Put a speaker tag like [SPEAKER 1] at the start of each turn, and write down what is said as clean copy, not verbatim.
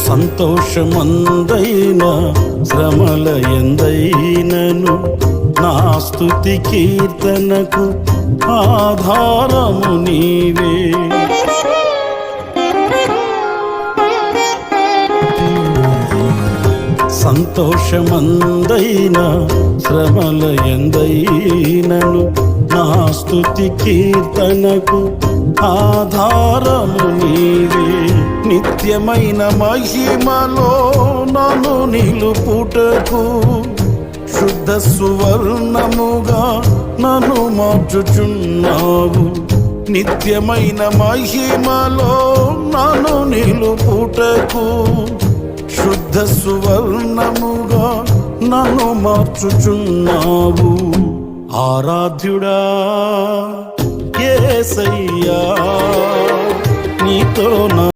[SPEAKER 1] సంతోషమందైన శ్రమల ఎందైనను నా స్తుతి కీర్తనకు ఆధారము నీవే. సంతోషమందైన శ్రమల ఎందైనను నా స్తుతి కీర్తనకు ఆధారము నీవే. నిత్యమైన మహిమలో నన్ను నిలుపుటకు శుద్ధ సువర్ణముగా నన్ను మార్చుచున్నావు. నిత్యమైన మహిమలో నన్ను నిలుపుటకు శుద్ధ సువర్ణముగా నన్ను మార్చుచున్నావు. ఆరాధ్యుడా యేసయ్యా నీతో